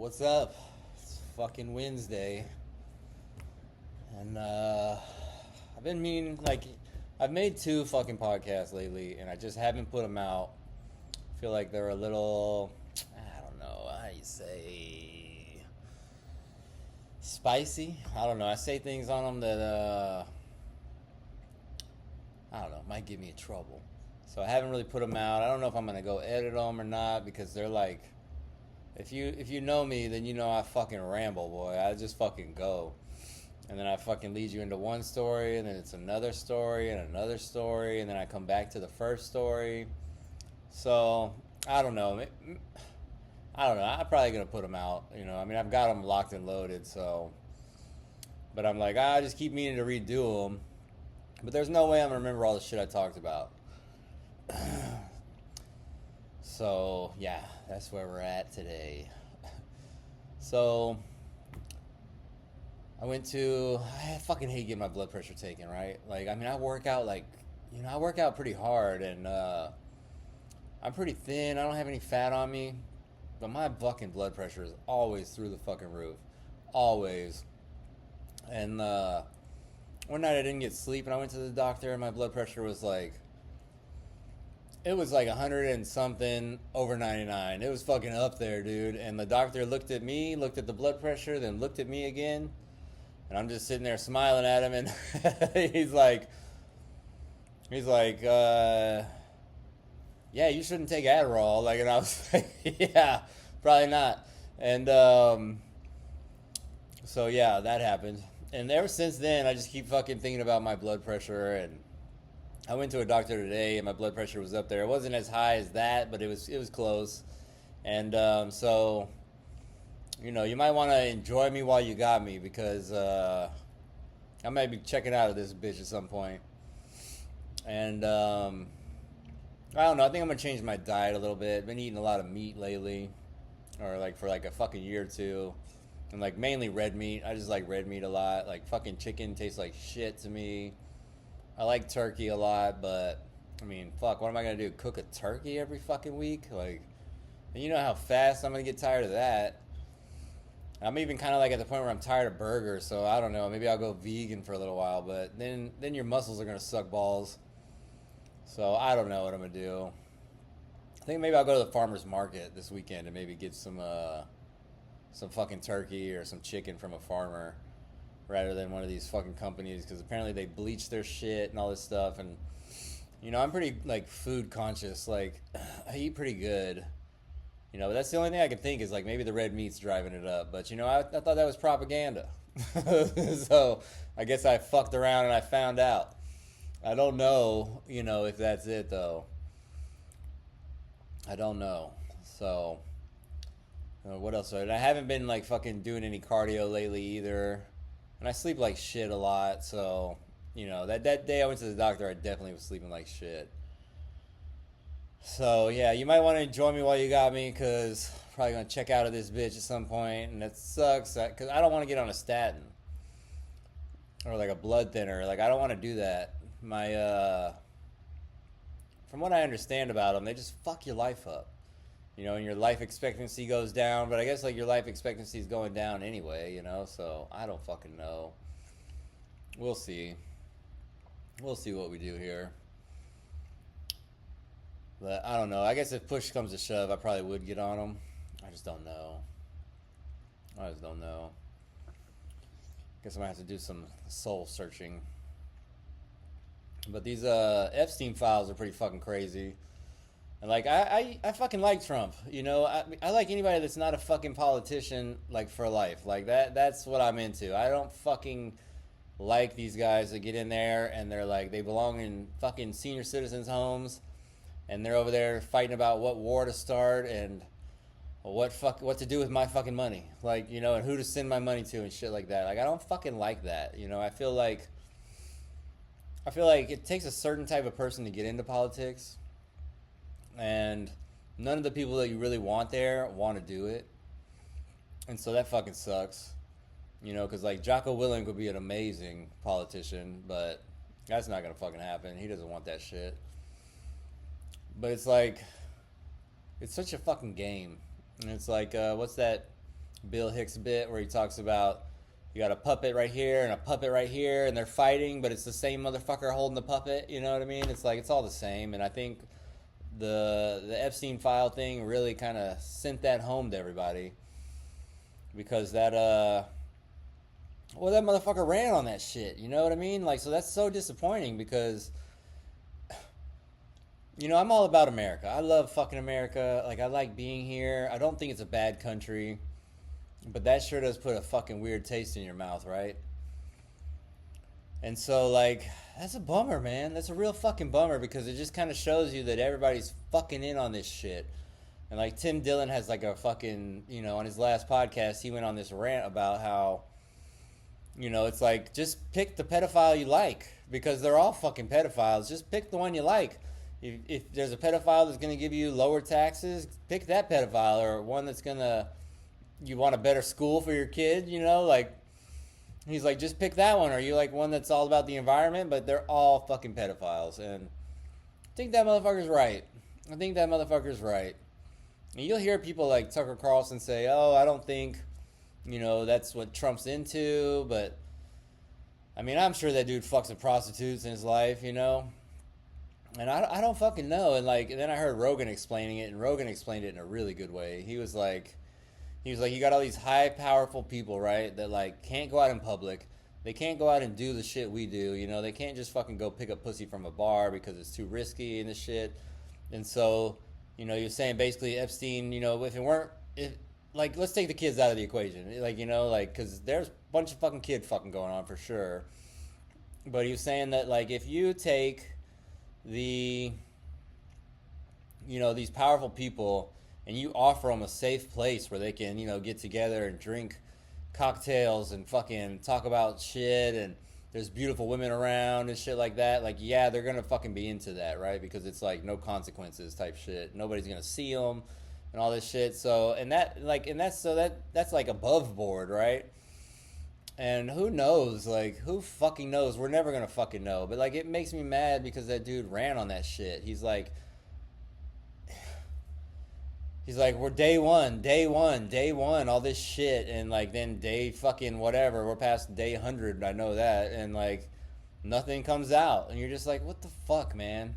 What's up? It's fucking Wednesday. And I've been meaning, like, I've made two fucking podcasts lately, and I just haven't put them out. I feel like they're a little, I don't know, how you say, spicy? I don't know. I say things on them that, I don't know, might get me in trouble. So I haven't really put them out. I don't know if I'm going to go edit them or not, because they're like, if you know me, then you know I fucking ramble, boy. I just fucking go. And then I fucking lead you into one story, and then it's another story, and another story, and then I come back to the first story. So, I don't know. I don't know. I'm probably going to put them out. You know, I mean, I've got them locked and loaded, so. But I'm like, I just keep meaning to redo them. But there's no way I'm going to remember all the shit I talked about. So, yeah, that's where we're at today. So, I fucking hate getting my blood pressure taken, right? Like, I mean, I work out, I work out pretty hard, and I'm pretty thin. I don't have any fat on me, but my fucking blood pressure is always through the fucking roof. Always. And one night I didn't get sleep, and I went to the doctor, and my blood pressure was like, it was like 100 and something over 99. It was fucking up there, dude. And the doctor looked at me, looked at the blood pressure, then looked at me again. And I'm just sitting there smiling at him, and he's like, yeah, you shouldn't take Adderall. Like, and I was like, yeah, probably not. And so yeah, that happened. And ever since then, I just keep fucking thinking about my blood pressure. And I went to a doctor today, and my blood pressure was up there. It wasn't as high as that, but it was close. And so, you know, you might want to enjoy me while you got me, because I might be checking out of this bitch at some point. And I don't know. I think I'm gonna change my diet a little bit. Been eating a lot of meat lately, or like for like a fucking year or two, and like mainly red meat. I just like red meat a lot. Like fucking chicken tastes like shit to me. I like turkey a lot, but I mean, fuck, what am I gonna do? Cook a turkey every fucking week? Like, and you know how fast I'm gonna get tired of that. I'm even kind of like at the point where I'm tired of burgers, so I don't know. Maybe I'll go vegan for a little while, but then your muscles are gonna suck balls. So I don't know what I'm gonna do. I think maybe I'll go to the farmer's market this weekend and maybe get some fucking turkey or some chicken from a farmer, rather than one of these fucking companies, because apparently they bleach their shit and all this stuff. And you know, I'm pretty like food conscious. Like, I eat pretty good, you know, but that's the only thing I can think is like maybe the red meat's driving it up. But you know, I thought that was propaganda. So I guess I fucked around and I found out. I don't know, you know, if that's it though. I don't know. So what else? I haven't been like fucking doing any cardio lately either. And I sleep like shit a lot, so, you know, that day I went to the doctor, I definitely was sleeping like shit. So, yeah, you might want to enjoy me while you got me, because I'm probably going to check out of this bitch at some point, and that sucks, because I don't want to get on a statin. Or like a blood thinner. Like, I don't want to do that. From what I understand about them, they just fuck your life up. You know, and your life expectancy goes down, but I guess like your life expectancy is going down anyway, you know, so I don't fucking know. We'll see. We'll see what we do here. But I don't know. I guess if push comes to shove, I probably would get on them. I just don't know. I just don't know. Guess I'm gonna have to do some soul searching. But these Epstein files are pretty fucking crazy. And like I fucking like Trump, you know. I like anybody that's not a fucking politician, like for life. Like that's what I'm into. I don't fucking like these guys that get in there and they're like they belong in fucking senior citizens homes, and they're over there fighting about what war to start and what to do with my fucking money. Like, you know, and who to send my money to and shit like that. Like, I don't fucking like that, you know. I feel like it takes a certain type of person to get into politics. And none of the people that you really want there want to do it. And so that fucking sucks. You know, because like Jocko Willink would be an amazing politician, but that's not going to fucking happen. He doesn't want that shit. But it's like, it's such a fucking game. And it's like, what's that Bill Hicks bit where he talks about you got a puppet right here and a puppet right here, and they're fighting, but it's the same motherfucker holding the puppet. You know what I mean? It's like it's all the same. And I think the Epstein file thing really kind of sent that home to everybody because that well, that motherfucker ran on that shit. You know what I mean? Like, so that's so disappointing because, you know, I'm all about America. I love fucking America. Like, I like being here. I don't think it's a bad country, but that sure does put a fucking weird taste in your mouth, right? And so, like, that's a bummer, man. That's a real fucking bummer because it just kind of shows you that everybody's fucking in on this shit. And, like, Tim Dillon has, like, a fucking, you know, on his last podcast, he went on this rant about how, you know, it's like, just pick the pedophile you like because they're all fucking pedophiles. Just pick the one you like. If there's a pedophile that's going to give you lower taxes, pick that pedophile, or one that's going to, you want a better school for your kid, you know, like, he's like, just pick that one. Or you like one that's all about the environment, but they're all fucking pedophiles. And I think that motherfucker's right. I think that motherfucker's right. And you'll hear people like Tucker Carlson say, oh, I don't think, you know, that's what Trump's into. But, I mean, I'm sure that dude fucks with prostitutes in his life, you know. And I don't fucking know. And, like, and then I heard Rogan explaining it, and Rogan explained it in a really good way. He was like, you got all these high, powerful people, right, that, like, can't go out in public. They can't go out and do the shit we do, you know. They can't just fucking go pick up pussy from a bar because it's too risky and this shit. And so, you know, you're saying basically Epstein, you know, like, let's take the kids out of the equation. Like, you know, like, because there's a bunch of fucking kid fucking going on for sure. But he was saying that, like, if you take the, you know, these powerful people and you offer them a safe place where they can, you know, get together and drink cocktails and fucking talk about shit, and there's beautiful women around and shit like that, like, yeah, they're gonna fucking be into that, right? Because it's like no consequences type shit. Nobody's gonna see them and all this shit. So, and that, like, and that's, so that's like above board, right? And who knows, like, who fucking knows? We're never gonna fucking know. But, like, it makes me mad because that dude ran on that shit. He's like, we're day one, all this shit, and, like, then day fucking whatever, we're past day 100, I know that, and, like, nothing comes out, and you're just like, what the fuck, man?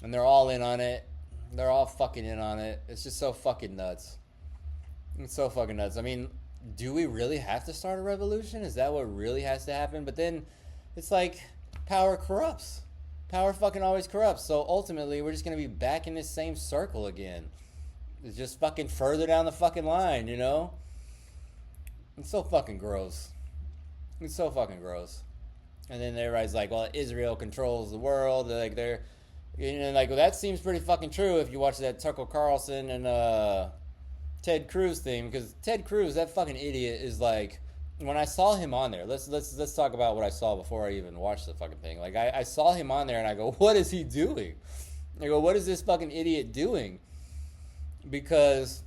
And they're all in on it. They're all fucking in on it. It's just so fucking nuts. It's so fucking nuts. I mean, do we really have to start a revolution? Is that what really has to happen? But then, it's like, power corrupts. Power fucking always corrupts, so ultimately, we're just gonna be back in this same circle again. It's just fucking further down the fucking line, you know? It's so fucking gross. It's so fucking gross. And then everybody's like, well, Israel controls the world. Like, they're, you know, like, well, that seems pretty fucking true if you watch that Tucker Carlson and Ted Cruz thing. Because Ted Cruz, that fucking idiot, is like, when I saw him on there, let's talk about what I saw before I even watched the fucking thing. Like, I saw him on there and I go, what is he doing? I go, what is this fucking idiot doing? Because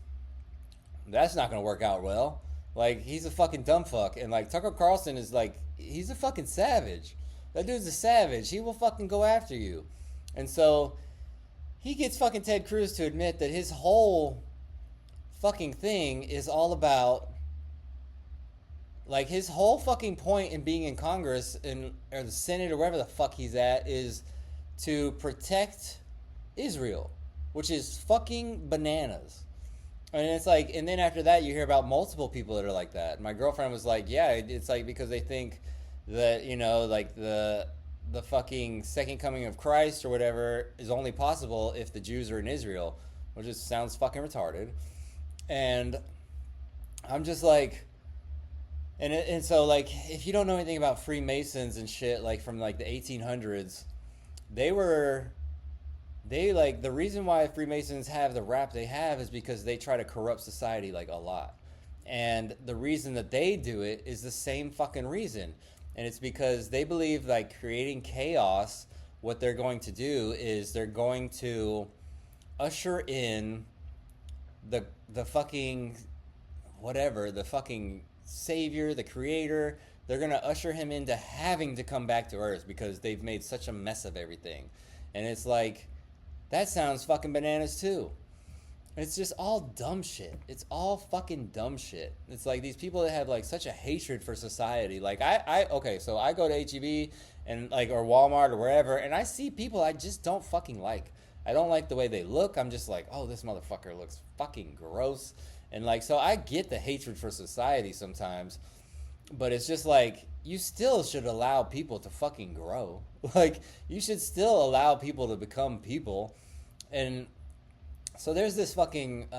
that's not going to work out well. Like, he's a fucking dumb fuck. And, like, Tucker Carlson is, like, he's a fucking savage. That dude's a savage. He will fucking go after you. And so, he gets fucking Ted Cruz to admit that his whole fucking thing is all about, like, his whole fucking point in being in Congress or the Senate or wherever the fuck he's at is to protect Israel, which is fucking bananas. And it's like, and then after that, you hear about multiple people that are like that. My girlfriend was like, yeah, it's like because they think that, you know, like the fucking second coming of Christ or whatever is only possible if the Jews are in Israel, which just sounds fucking retarded. And I'm just like, and so, like, if you don't know anything about Freemasons and shit, like from like the 1800s, they like, the reason why Freemasons have the rap they have is because they try to corrupt society like a lot. And the reason that they do it is the same fucking reason. And it's because they believe, like, creating chaos, what they're going to do is they're going to usher in the fucking whatever, the fucking savior, the creator. They're going to usher him into having to come back to earth because they've made such a mess of everything. And it's like, that sounds fucking bananas too. It's just all dumb shit. It's all fucking dumb shit. It's like these people that have like such a hatred for society. Like okay, so I go to HEB and like or Walmart or wherever, and I see people I just don't fucking like. I don't like the way they look. I'm just like, oh, this motherfucker looks fucking gross. And like, so I get the hatred for society sometimes, but it's just like you still should allow people to fucking grow. Like you should still allow people to become people. And so there's this fucking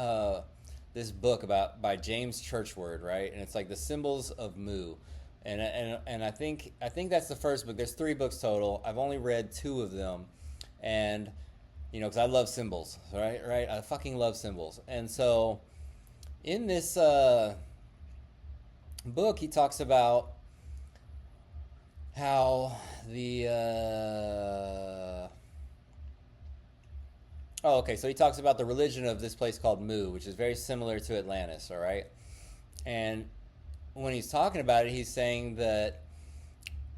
this book about by James Churchward, right? And it's like the symbols of Mu, and I think that's the first book. There's 3 books total. I've only read 2 of them, and because I love symbols, right? I fucking love symbols, and so in this book he talks about how the oh, okay. So he talks about the religion of this place called Mu, which is very similar to Atlantis, all right? And when he's talking about it, he's saying that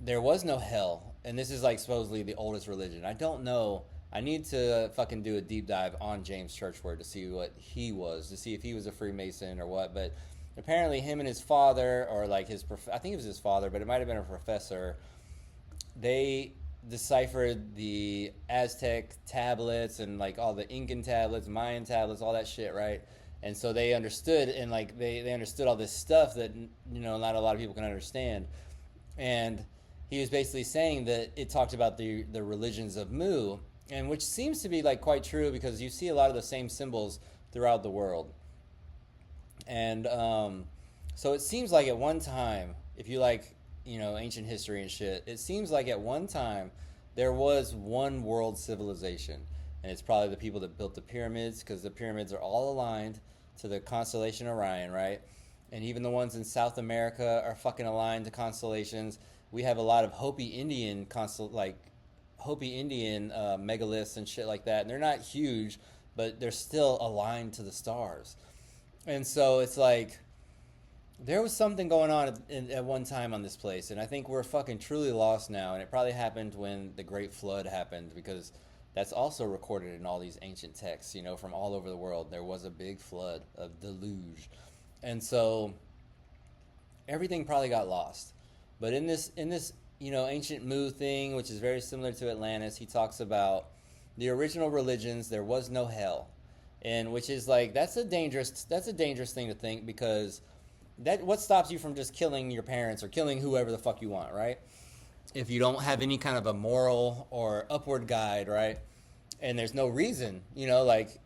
there was no hell. And this is like supposedly the oldest religion. I don't know. I need to fucking do a deep dive on James Churchward to see what he was, to see if he was a Freemason or what. But apparently, him and his father, or like I think it was his father, but it might have been a professor, they deciphered the Aztec tablets and like all the Incan tablets, Mayan tablets, all that shit, right? And so they understood, and like they understood all this stuff that not a lot of people can understand. And he was basically saying that it talked about the religions of Mu, and which seems to be like quite true because you see a lot of the same symbols throughout the world. And so it seems like at one time, if you like ancient history and shit, it seems like at one time there was one world civilization, and it's probably the people that built the pyramids, because the pyramids are all aligned to the constellation Orion, right? And even the ones in South America are fucking aligned to constellations. We have a lot of Hopi Indian megaliths and shit like that, and they're not huge, but they're still aligned to the stars. And so it's like there was something going on at one time on this place, and I think we're fucking truly lost now. And it probably happened when the Great Flood happened, because that's also recorded in all these ancient texts, from all over the world. There was a big flood, a deluge, and so everything probably got lost. But in this ancient Mu thing, which is very similar to Atlantis, he talks about the original religions. There was no hell, and which is like that's a dangerous thing to think, because what stops you from just killing your parents or killing whoever the fuck you want, right? If you don't have any kind of a moral or upward guide, right? And there's no reason, there's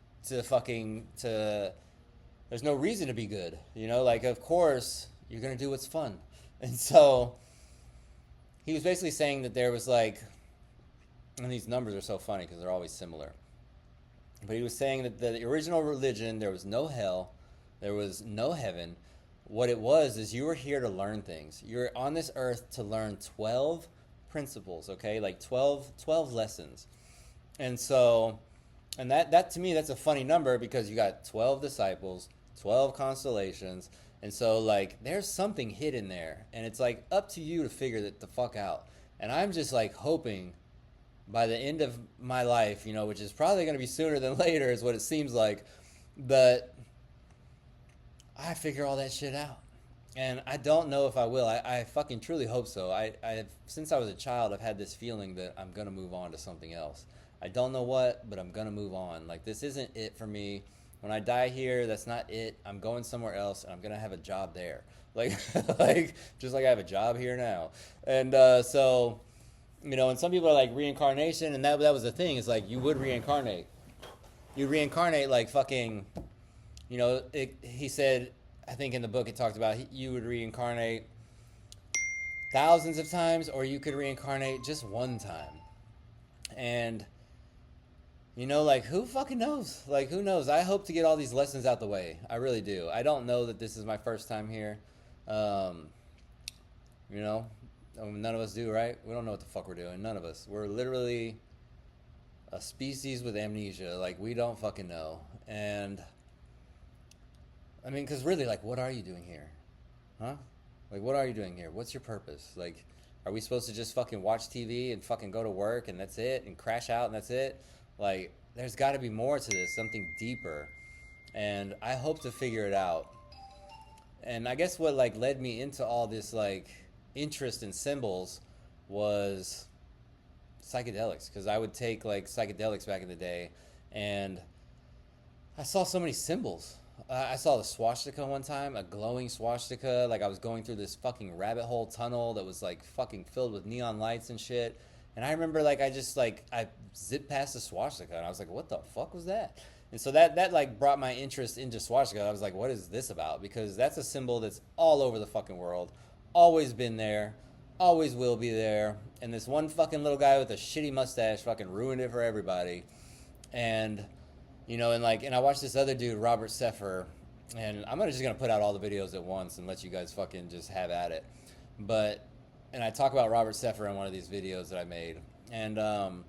no reason to be good, like of course you're gonna do what's fun. And so he was basically saying that there was like, and these numbers are so funny because they're always similar, but he was saying that the original religion, there was no hell, there was no heaven. What it was is you were here to learn things. You're on this earth to learn 12 principles, okay? Like 12 lessons. And so, and that to me, that's a funny number, because you got 12 disciples, 12 constellations. And so like there's something hidden there, and it's like up to you to figure that the fuck out. And I'm just like hoping by the end of my life, which is probably going to be sooner than later, is what it seems like, that I figure all that shit out. And I don't know if I will. I fucking truly hope so. Since I was a child, I've had this feeling that I'm going to move on to something else. I don't know what, but I'm going to move on. Like, this isn't it for me. When I die here, that's not it. I'm going somewhere else, and I'm going to have a job there. Like, just like I have a job here now. And so, and some people are like reincarnation, and that was the thing. It's like you would reincarnate. You reincarnate like fucking... he said, I think in the book it talked about you would reincarnate thousands of times, or you could reincarnate just one time. And, like, who fucking knows? Like, who knows? I hope to get all these lessons out the way. I really do. I don't know that this is my first time here. None of us do, right? We don't know what the fuck we're doing. None of us. We're literally a species with amnesia. Like, we don't fucking know. And I mean, because really, like, what are you doing here? Huh? Like, what are you doing here? What's your purpose? Like, are we supposed to just fucking watch TV and fucking go to work and that's it? And crash out and that's it? Like, there's got to be more to this, something deeper. and I hope to figure it out. And I guess what like led me into all this like interest in symbols was psychedelics, because I would take like psychedelics back in the day, and I saw so many symbols. I saw the swastika one time, a glowing swastika. Like I was going through this fucking rabbit hole tunnel that was like fucking filled with neon lights and shit. And I remember like I zipped past the swastika and I was like, what the fuck was that? And so that like brought my interest into swastika. I was like, what is this about? Because that's a symbol that's all over the fucking world, always been there, always will be there. And this one fucking little guy with a shitty mustache fucking ruined it for everybody. And and I watched this other dude, Robert Seffer, and I'm just gonna put out all the videos at once and let you guys fucking just have at it. And I talk about Robert Seffer in one of these videos that I made, and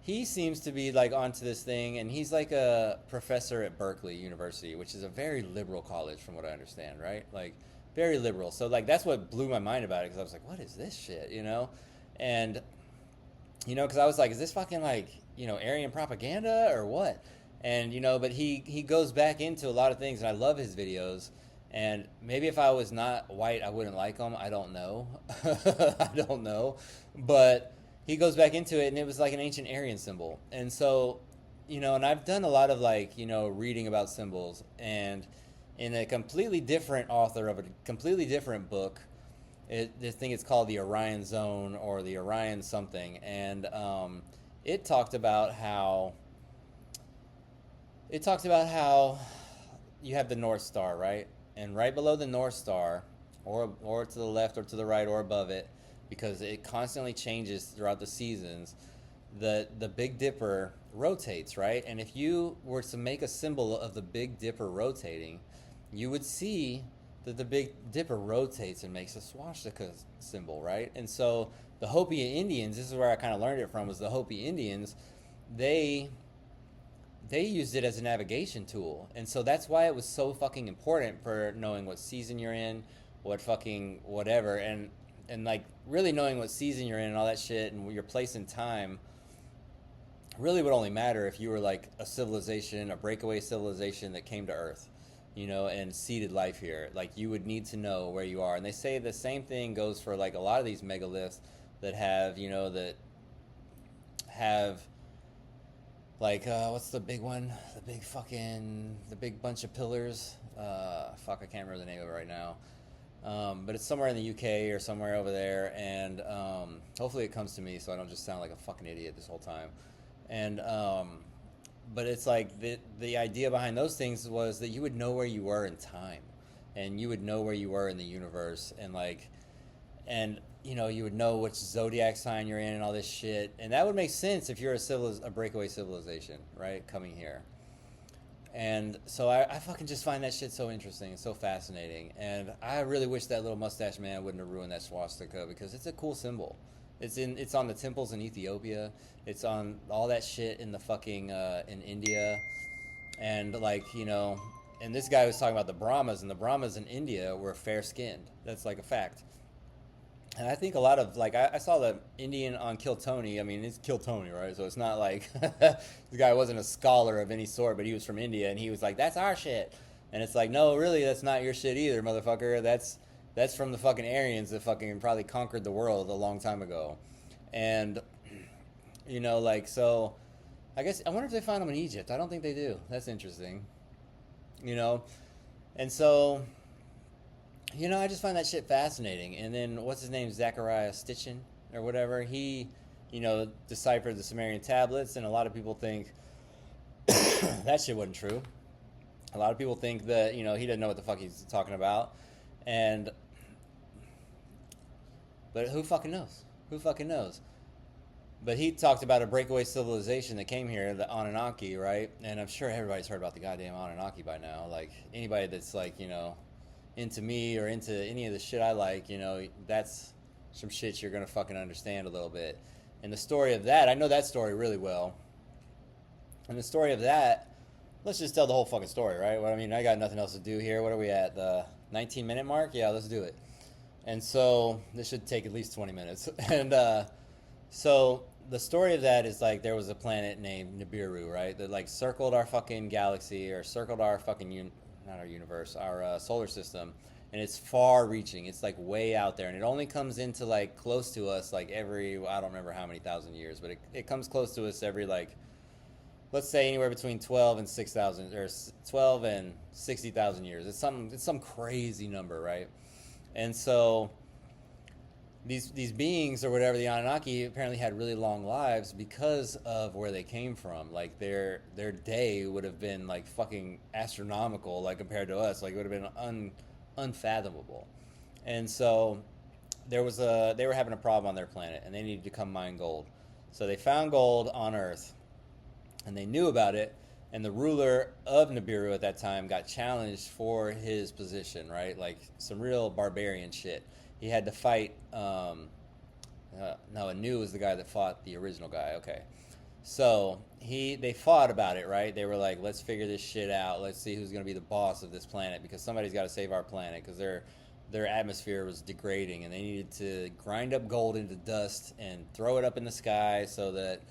he seems to be like onto this thing, and he's like a professor at Berkeley University, which is a very liberal college from what I understand, right? Like very liberal. So like that's what blew my mind about it, because I was like, what is this shit, And because I was like, is this fucking like Aryan propaganda or what? And but he goes back into a lot of things, and I love his videos. And maybe if I was not white, I wouldn't like him. I don't know. I don't know. But he goes back into it, and it was like an ancient Aryan symbol. And so, and I've done a lot of like, reading about symbols, and in a completely different author of a completely different book, this thing is called the Orion Zone or the Orion something. And it talked about how you have the North Star, right? And right below the North Star, or to the left or to the right or above it, because it constantly changes throughout the seasons, the Big Dipper rotates, right? And if you were to make a symbol of the Big Dipper rotating, you would see that the Big Dipper rotates and makes a swastika symbol, right? And so the Hopi Indians, this is where I kind of learned it from, was the Hopi Indians, they used it as a navigation tool. And so that's why it was so fucking important for knowing what season you're in, what fucking whatever, and like really knowing what season you're in and all that shit and your place in time really would only matter if you were like a civilization, a breakaway civilization that came to Earth, and seeded life here. Like you would need to know where you are. And they say the same thing goes for like a lot of these megaliths that have, like, what's the big one? The big bunch of pillars. I can't remember the name of it right now. But it's somewhere in the UK or somewhere over there. And hopefully it comes to me so I don't just sound like a fucking idiot this whole time. And but it's like the idea behind those things was that you would know where you were in time. And you would know where you were in the universe. And you would know which zodiac sign you're in and all this shit. And that would make sense if you're a breakaway civilization, right, coming here. And so I fucking just find that shit so interesting and so fascinating. And I really wish that little mustache man wouldn't have ruined that swastika, because it's a cool symbol. It's on the temples in Ethiopia. It's on all that shit in the fucking in India. And like, and this guy was talking about the Brahmas, and the Brahmas in India were fair-skinned. That's like a fact. And I think a lot of, like, I saw the Indian on Kill Tony. I mean, it's Kill Tony, right? So it's not like the guy wasn't a scholar of any sort, but he was from India, and he was like, that's our shit. And it's like, no, really, that's not your shit either, motherfucker. That's from the fucking Aryans that fucking probably conquered the world a long time ago. And, so I guess, I wonder if they found them in Egypt. I don't think they do. That's interesting. And so... I just find that shit fascinating. And then, what's his name? Zechariah Stitchin or whatever. He, deciphered the Sumerian tablets, and a lot of people think that shit wasn't true. A lot of people think that, he doesn't know what the fuck he's talking about. But who fucking knows? Who fucking knows? But he talked about a breakaway civilization that came here, the Anunnaki, right? And I'm sure everybody's heard about the goddamn Anunnaki by now. Like, anybody that's like, into me or into any of the shit I like, that's some shit you're gonna fucking understand a little bit. And the story of that, I know that story really well. And the story of that, let's just tell the whole fucking story, right? Well, I mean, I got nothing else to do here. What are we at? The 19-minute mark? Yeah, let's do it. And so this should take at least 20 minutes. And so the story of that is like there was a planet named Nibiru, right? That like circled our fucking galaxy or circled our fucking not our universe, our solar system, and it's far reaching. It's like way out there, and it only comes into like close to us like every, I don't remember how many thousand years, but it comes close to us every like, let's say anywhere between 12 and 6,000 or 12 and 60,000 years. It's some crazy number, right? And so these beings or whatever, the Anunnaki, apparently had really long lives because of where they came from. Like their day would have been like fucking astronomical, like compared to us. Like it would have been unfathomable. And so they were having a problem on their planet, and they needed to come mine gold. So they found gold on Earth, and they knew about it. And the ruler of Nibiru at that time got challenged for his position, right? Like some real barbarian shit. He had to fight. No, Anu was the guy that fought the original guy. Okay, so they fought about it, right? They were like, let's figure this shit out. Let's see who's going to be the boss of this planet, because somebody's got to save our planet, because their atmosphere was degrading, and they needed to grind up gold into dust and throw it up in the sky so that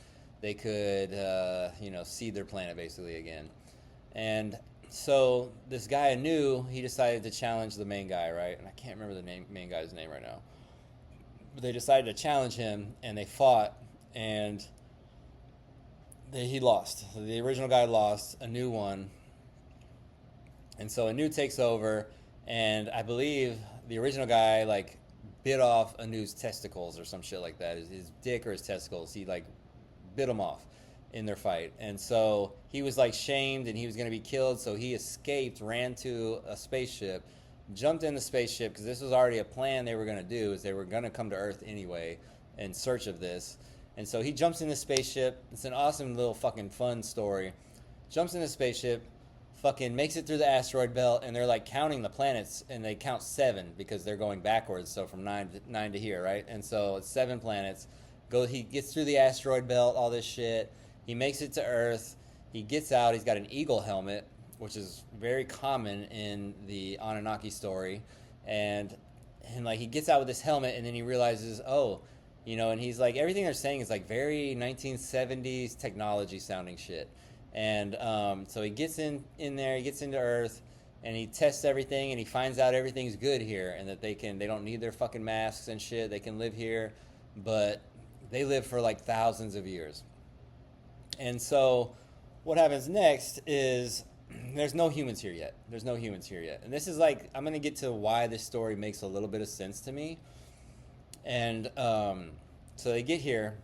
they could, seed their planet basically again. And so this guy Anu, he decided to challenge the main guy, right? And I can't remember the main guy's name right now. But they decided to challenge him, and they fought, and he lost. So the original guy lost, Anu won. And so Anu takes over, and I believe the original guy like bit off Anu's testicles or some shit like that. His dick or his testicles. He like bit him off in their fight, and so he was like shamed, and he was going to be killed. So he escaped, ran to a spaceship, jumped in the spaceship, because this was already a plan they were going to do, is they were going to come to Earth anyway in search of this. And so he jumps in the spaceship. It's an awesome little fucking fun story. Jumps in the spaceship, fucking makes it through the asteroid belt, and they're like counting the planets, and they count 7 because they're going backwards, so from 9 to here, right? And so it's 7 planets. He gets through the asteroid belt, all this shit. He makes it to Earth. He gets out. He's got an eagle helmet, which is very common in the Anunnaki story. And like he gets out with this helmet, and then he realizes, and he's like, everything they're saying is like very 1970s technology sounding shit. And so he gets in there, he gets into Earth, and he tests everything, and he finds out everything's good here, and that they don't need their fucking masks and shit. They can live here, but they live for like thousands of years. And so what happens next is there's no humans here yet. And this is like, I'm going to get to why this story makes a little bit of sense to me. And so they get here,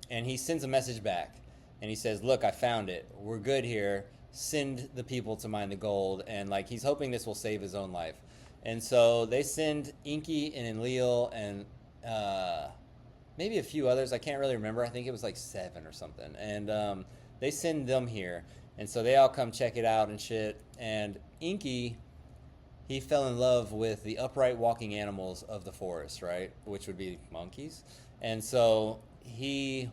and he sends a message back. And he says, look, I found it. We're good here. Send the people to mine the gold. And like he's hoping this will save his own life. And so they send Inky and Enlil and maybe a few others. I can't really remember. I think it was like 7 or something. And they send them here. And so they all come check it out and shit. And Inky, he fell in love with the upright walking animals of the forest, right? Which would be monkeys. And so he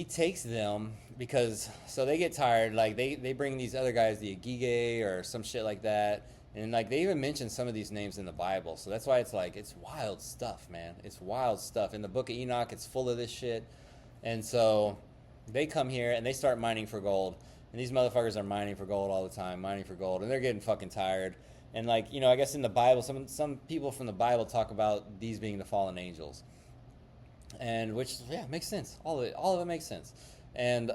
takes them because, so they get tired. Like they bring these other guys, the Agige or some shit like that. And like they even mention some of these names in the Bible. So that's why it's like, it's wild stuff, man. It's wild stuff. In the book of Enoch, it's full of this shit. And so they come here and they start mining for gold. And these motherfuckers are mining for gold all the time, mining for gold. And they're getting fucking tired. And like, I guess in the Bible, some people from the Bible talk about these being the fallen angels. And which, yeah, makes sense. All of it makes sense. And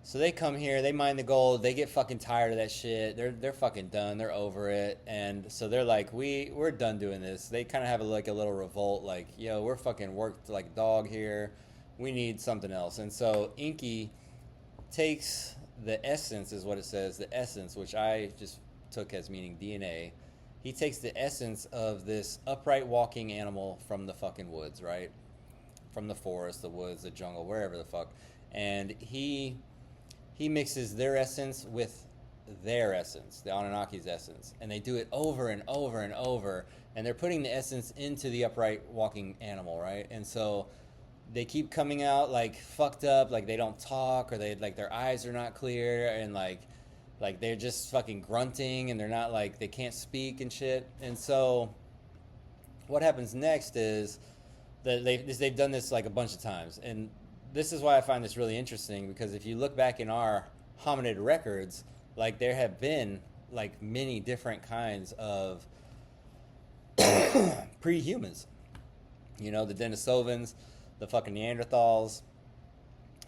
so they come here, they mine the gold, they get fucking tired of that shit. They're fucking done. They're over it. And so they're like, we're done doing this. They kind of have a little revolt, like, yo, we're fucking worked like dog here. We need something else. And so Inky takes the essence, is what it says, the essence, which I just took as meaning DNA. He takes the essence of this upright walking animal from the fucking woods, right? From the forest, the woods, the jungle, wherever the fuck. And he mixes their essence with their essence, the Anunnaki's essence. And they do it over and over and over. And they're putting the essence into the upright walking animal, right? And so they keep coming out like fucked up, like they don't talk, or they like their eyes are not clear, and like they're just fucking grunting, and they're not like, they can't speak and shit. And so what happens next is They've done this like a bunch of times, and this is why I find this really interesting, because if you look back in our hominid records, like there have been like many different kinds of pre-humans. You know, the Denisovans, the fucking Neanderthals.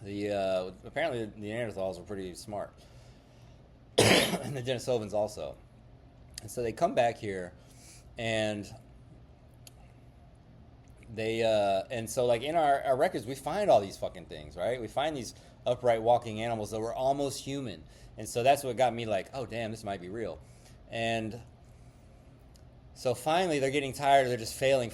The apparently the Neanderthals were pretty smart, and the Denisovans also. And so they come back here, and and so like in our records we find all these fucking things, right? We find these upright walking animals that were almost human, and so that's what got me like, oh damn, this might be real. And so finally they're getting tired, they're just failing.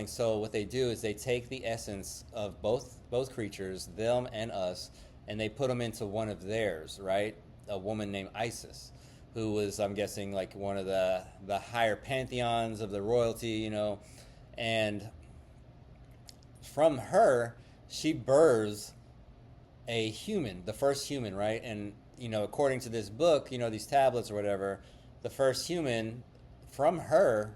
So what they do is they take the essence of both creatures, them and us, and they put them into one of theirs, right? A woman named Isis, who was, I'm guessing, like one of the higher pantheons of the royalty, you know. And from her, she births a human, the first human, right? And, you know, according to this book, you know, these tablets or whatever, the first human from her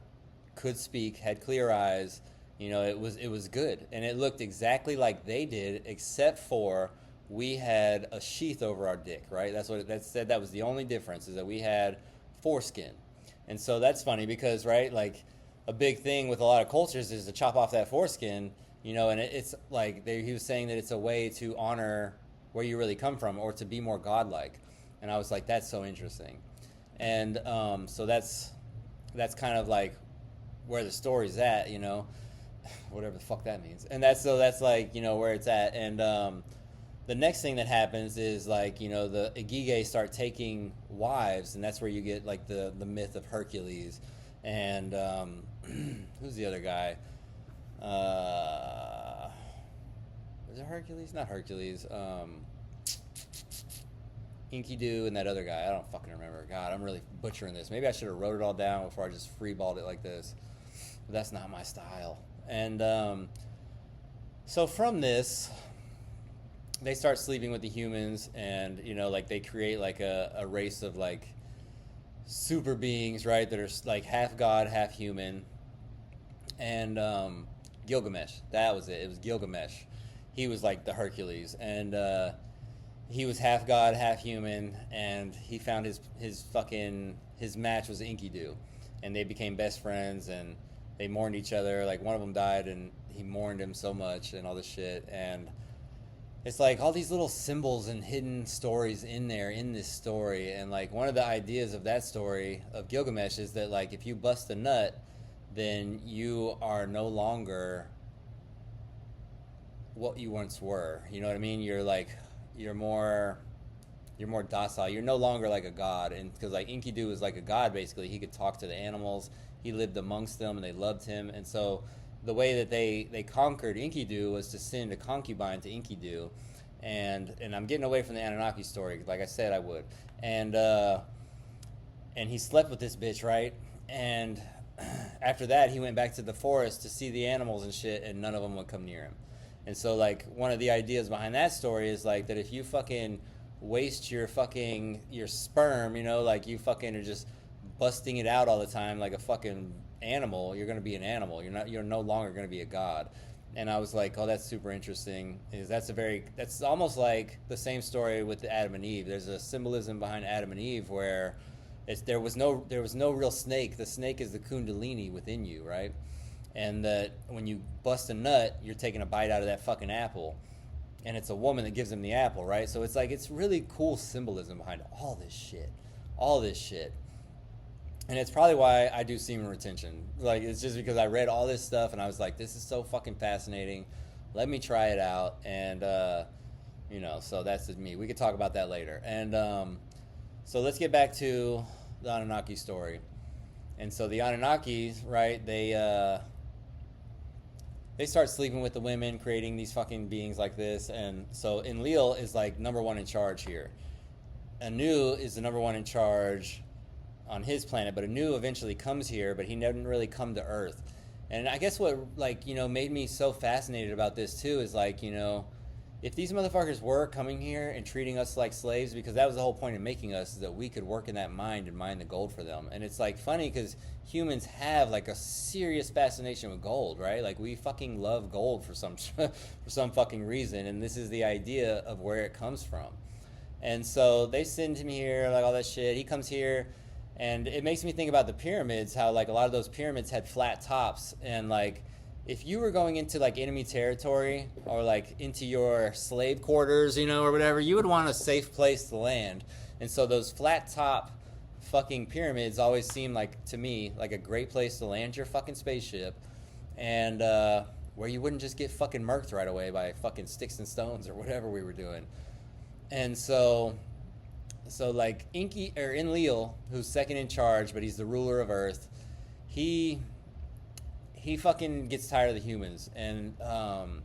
could speak, had clear eyes, you know, it was good. And it looked exactly like they did, except for we had a sheath over our dick, right? That's what that said. That was the only difference, is that we had foreskin. And so that's funny because, right, like, a big thing with a lot of cultures is to chop off that foreskin, you know, and it's like he was saying that it's a way to honor where you really come from, or to be more godlike. And I was like, that's so interesting. And so that's kind of like where the story's at, you know, whatever the fuck that means. And that's like, you know, where it's at. And the next thing that happens is, like, you know, the Igige start taking wives, and that's where you get like the myth of Hercules. And who's the other guy? Is it Hercules? Not Hercules. Enkidu and that other guy. I don't fucking remember. God, I'm really butchering this. Maybe I should have wrote it all down before I just freeballed it like this. But that's not my style. And so from this, they start sleeping with the humans, and, you know, like they create like a race of like super beings, right, that are like half god, half human. And Gilgamesh, that was it. It was Gilgamesh. He was like the Hercules, and he was half god, half human, and he found his match was Enkidu, and they became best friends, and they mourned each other. Like, one of them died, and he mourned him so much, and all this shit. And it's like all these little symbols and hidden stories in there in this story. And like, one of the ideas of that story of Gilgamesh is that, like, if you bust a nut, then you are no longer what you once were. You know what I mean? You're like, you're more docile. You're no longer like a god. And because, like, Enkidu was like a god, basically. He could talk to the animals. He lived amongst them, and they loved him. And so the way that they conquered Enkidu was to send a concubine to Enkidu. And I'm getting away from the Anunnaki story, like I said I would. And he slept with this bitch, right? And after that, he went back to the forest to see the animals and shit, and none of them would come near him. And so, like, one of the ideas behind that story is, like, that if you fucking waste your sperm, you know, like, you fucking are just busting it out all the time like a fucking animal, you're going to be an animal. You're no longer going to be a god. And I was like, oh, that's super interesting. That's almost like the same story with the Adam and Eve. There's a symbolism behind Adam and Eve where there was no real snake. The snake is the kundalini within you, right? And that when you bust a nut, you're taking a bite out of that fucking apple, and it's a woman that gives them the apple, right? So it's like, it's really cool symbolism behind all this shit. And it's probably why I do semen retention. Like, it's just because I read all this stuff and I was like, this is so fucking fascinating. Let me try it out. And, you know, so that's just me. We could talk about that later. And so let's get back to the Anunnaki story. And so the Anunnakis, right, they start sleeping with the women, creating these fucking beings like this. And so Enlil is like number one in charge here. Anu is the number one in charge on his planet, but Anu eventually comes here, but he didn't really come to Earth. And I guess what, like, you know, made me so fascinated about this too is, like, you know, if these motherfuckers were coming here and treating us like slaves, because that was the whole point of making us, is that we could work in that mine and mine the gold for them. And it's like funny because humans have like a serious fascination with gold, right? Like we fucking love gold for some for some fucking reason, and this is the idea of where it comes from. And so they send him here, like all that shit. He comes here, and it makes me think about the pyramids, how like a lot of those pyramids had flat tops, and like if you were going into like enemy territory or like into your slave quarters, you know, or whatever, you would want a safe place to land. And so those flat top fucking pyramids always seem like, to me, like a great place to land your fucking spaceship, and where you wouldn't just get fucking murked right away by fucking sticks and stones or whatever we were doing. And so like Inky or Enlil, who's second in charge, but he's the ruler of Earth, he fucking gets tired of the humans. And oh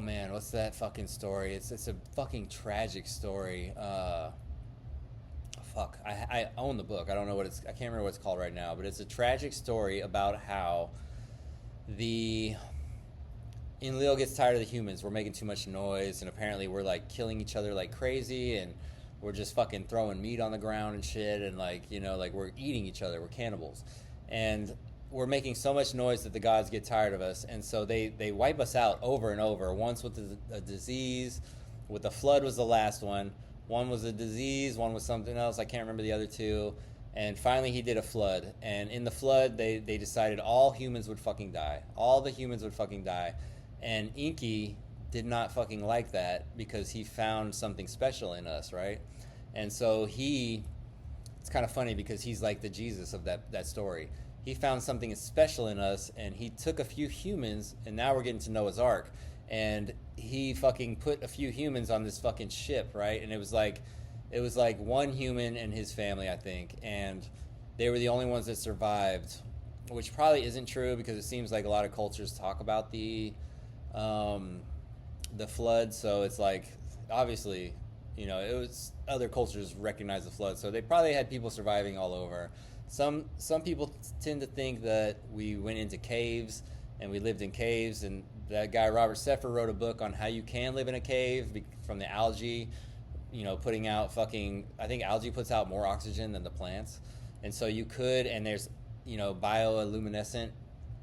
man, what's that fucking story? It's a fucking tragic story. Fuck, I own the book. I don't know what I can't remember what it's called right now, but it's a tragic story about how Enlil gets tired of the humans. We're making too much noise, and apparently we're like killing each other like crazy, and we're just fucking throwing meat on the ground and shit, and like, you know, like we're eating each other. We're cannibals, and we're making so much noise that the gods get tired of us, and so they wipe us out over and over. Once with a disease, with the flood was the last one. One was a disease, one was something else. I can't remember the other two. And finally he did a flood. And in the flood, they decided all humans would fucking die. All the humans would fucking die. And Inky did not fucking like that because he found something special in us, right? And so it's kind of funny because he's like the Jesus of that story. He found something special in us, and he took a few humans, and now we're getting to Noah's Ark. And he fucking put a few humans on this fucking ship, right? And it was like one human and his family, I think, and they were the only ones that survived, which probably isn't true because it seems like a lot of cultures talk about the flood. So it's like, obviously, you know, it was other cultures recognize the flood, so they probably had people surviving all over. Some people tend to think that we went into caves and we lived in caves, and that guy Robert Seffer wrote a book on how you can live in a cave from the algae, you know, putting out fucking, I think algae puts out more oxygen than the plants, and so you could, and there's, you know, bioluminescent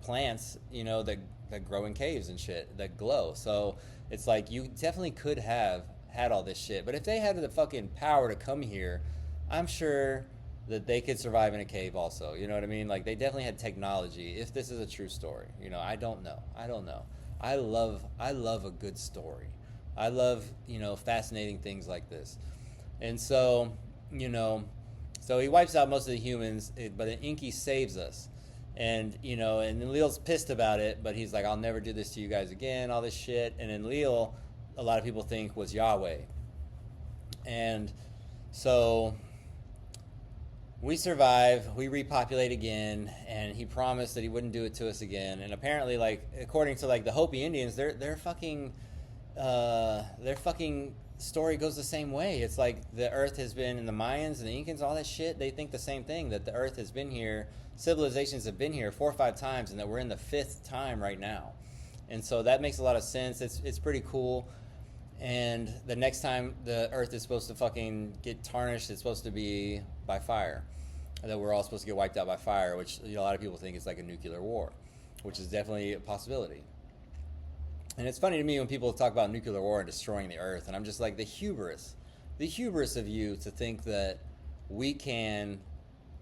plants, you know, that grow in caves and shit that glow. So it's like you definitely could have had all this shit, but if they had the fucking power to come here, I'm sure that they could survive in a cave also. You know what I mean? Like, they definitely had technology, if this is a true story. You know, I don't know. I love a good story. I love, you know, fascinating things like this. And so, you know, so he wipes out most of the humans, but Inky saves us. And, you know, and Enlil's pissed about it, but he's like, I'll never do this to you guys again, all this shit. And Enlil, a lot of people think, was Yahweh. And so we survive, we repopulate again, and he promised that he wouldn't do it to us again. And apparently, like, according to like the Hopi Indians, their fucking story goes the same way. It's like the Earth has been, and the Mayans and the Incans, all that shit, they think the same thing, that the Earth has been here, civilizations have been here 4 or 5 times, and that we're in the 5th time right now. And so that makes a lot of sense. It's pretty cool. And the next time the Earth is supposed to fucking get tarnished, it's supposed to be by fire. That we're all supposed to get wiped out by fire, which, you know, a lot of people think is like a nuclear war, which is definitely a possibility. And it's funny to me when people talk about nuclear war and destroying the Earth, and I'm just like, the hubris of you to think that we can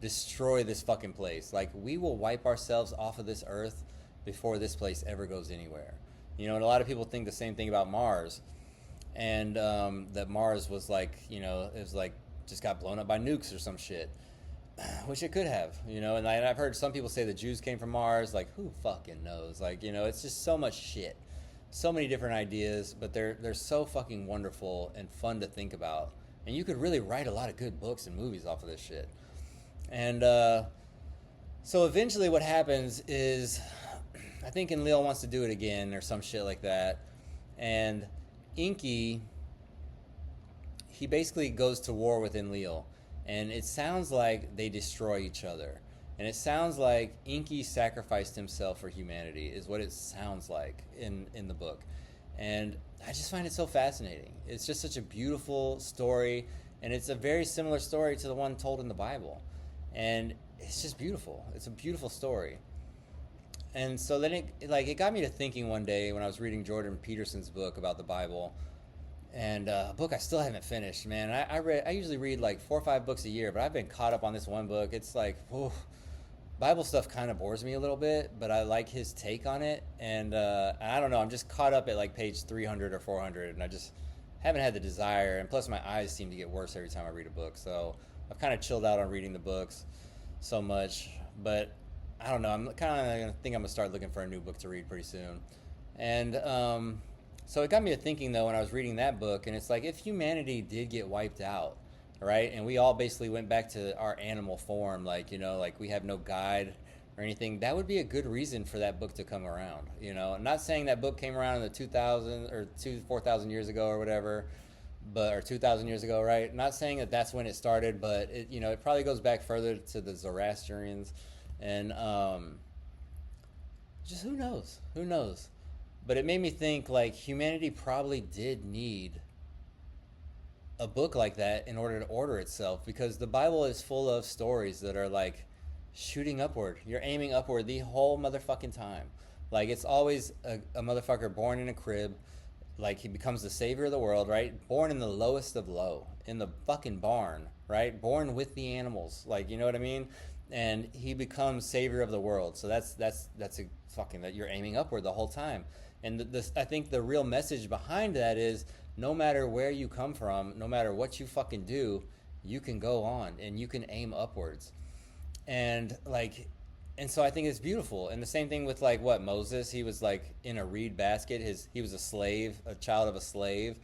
destroy this fucking place. Like, we will wipe ourselves off of this Earth before this place ever goes anywhere. You know, and a lot of people think the same thing about Mars. And that Mars was like, you know, it was like just got blown up by nukes or some shit, which it could have, you know. And I've heard some people say the Jews came from Mars. Like, who fucking knows? Like, you know, it's just so much shit, so many different ideas, but they're so fucking wonderful and fun to think about. And you could really write a lot of good books and movies off of this shit. And so eventually, what happens is, I think Enlil wants to do it again or some shit like that, and Inky, he basically goes to war with Enlil, and it sounds like they destroy each other, and it sounds like Inky sacrificed himself for humanity is what it sounds like in the book. And I just find it so fascinating. It's just such a beautiful story, and it's a very similar story to the one told in the Bible. And it's just beautiful. It's a beautiful story. And so then it got me to thinking one day when I was reading Jordan Peterson's book about the Bible, and a book I still haven't finished. Man, I usually read like 4 or 5 books a year, but I've been caught up on this one book. It's like, whew, Bible stuff kind of bores me a little bit, but I like his take on it. And I don't know, I'm just caught up at like page 300 or 400, and I just haven't had the desire. And plus, my eyes seem to get worse every time I read a book. So I've kind of chilled out on reading the books so much. But I don't know, I'm kind of going to think I'm going to start looking for a new book to read pretty soon. And so it got me to thinking, though, when I was reading that book, and it's like, if humanity did get wiped out, right, and we all basically went back to our animal form, like, you know, like we have no guide or anything, that would be a good reason for that book to come around, you know. I'm not saying that book came around in the 2000 or 4,000 years ago or whatever, but or 2,000 years ago, right? I'm not saying that that's when it started, but it, you know, it probably goes back further to the Zoroastrians, and just who knows. But it made me think, like, humanity probably did need a book like that in order to order itself, because the Bible is full of stories that are like shooting upward. You're aiming upward the whole motherfucking time. Like, it's always a motherfucker born in a crib, like he becomes the savior of the world, right? Born in the lowest of low, in the fucking barn, right? Born with the animals, like, you know what I mean? And he becomes savior of the world. So that's a fucking, that you're aiming upward the whole time. And this, I think the real message behind that is, no matter where you come from, no matter what you fucking do, you can go on and you can aim upwards. And like, and so I think it's beautiful. And the same thing with like what Moses, he was like in a reed basket. He was a slave, a child of a slave.